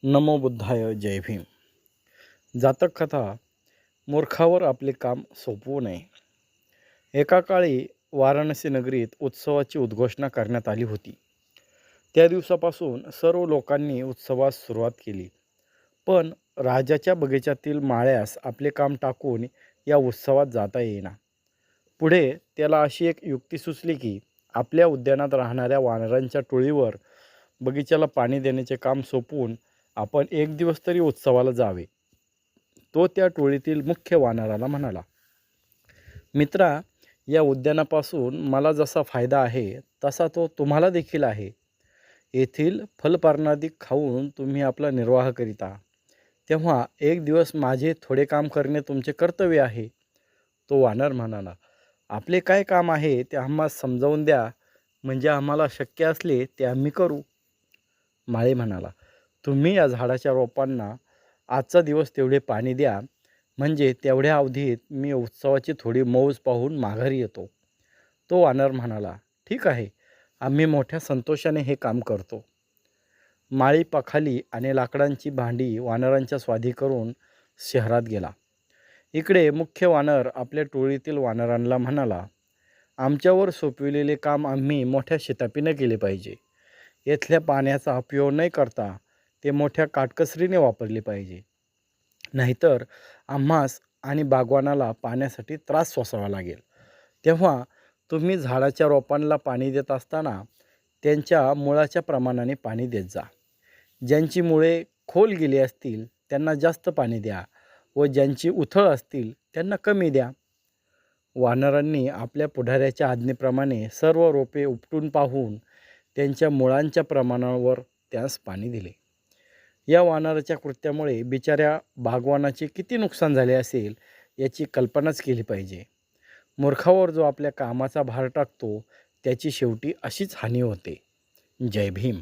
नमो बुद्धाय जय भीम. जातक कथा. मूर्खावर आपले काम सोपवू नये. एका काळी वाराणसी नगरीत उत्सवाची उद्घोषणा करण्यात आली होती. त्या दिवसापासून सर्व लोकांनी उत्सवास सुरुवात केली. पण राजाच्या बगीच्यातील माळ्यास आपले काम टाकून या उत्सवात जाता येईना. पुढे त्याला अशी एक युक्ती सुचली की आपल्या उद्यानात राहणाऱ्या वानरांच्या टोळीवर बगीच्याला पाणी देण्याचे काम सोपवून आपण एक दिवस तरी उत्सवाला जावे. तो त्या टोळीतील मुख्य वानराला म्हणाला, मित्रा, या उद्यानापासून मला जसा फायदा आहे तसा तो तुम्हाला देखील आहे. येथील फलपारणादी खाऊन तुम्ही आपला निर्वाह करिता, तेव्हा एक दिवस माझे थोडे काम करणे तुमचे कर्तव्य आहे. तो वानर म्हणाला, आपले काय काम आहे ते आम्हाला समजावून द्या, म्हणजे आम्हाला शक्य असले ते आम्ही करू. माळी म्हणाला, तुम्ही या झाडाच्या रोपांना आजचा दिवस तेवढे पाणी द्या, म्हणजे तेवढ्या अवधीत मी उत्सवाची थोडी मौज पाहून माघारी येतो. तो वानर म्हणाला, ठीक आहे, आम्ही मोठ्या संतोषाने हे काम करतो. माळी पखाली आणि लाकडांची भांडी वानरांच्या स्वाधी करून शहरात गेला. इकडे मुख्य वानर आपल्या टोळीतील वानरांना म्हणाला, आमच्यावर सोपविलेले काम आम्ही मोठ्या शितापीने केले पाहिजे. येथल्या पाण्याचा उपयोग न करता ते मोठ्या काटकसरीने वापरले पाहिजे. नाहीतर आम्हास आणि बागवानाला पाण्यासाठी त्रास सोसावा लागेल. तेव्हा तुम्ही झाडाच्या रोपांना पाणी देत असताना त्यांच्या मुळाच्या प्रमाणाने पाणी देत जा. ज्यांची मुळे खोल गेली असतील त्यांना जास्त पाणी द्या व ज्यांची उथळ असतील त्यांना कमी द्या. वानरांनी आपल्या पुढाऱ्याच्या आज्ञेप्रमाणे सर्व रोपे उपटून पाहून त्यांच्या मुळांच्या प्रमाणावर त्यास पाणी दिले. या वानराच्या कृत्यामुळे बिचाऱ्या बागवानाचे किती नुकसान झाले असेल याची कल्पनाच केली पाहिजे. मूर्खावर जो आपल्या कामाचा भार टाकतो त्याची शेवटी अशीच हानी होते. जय भीम.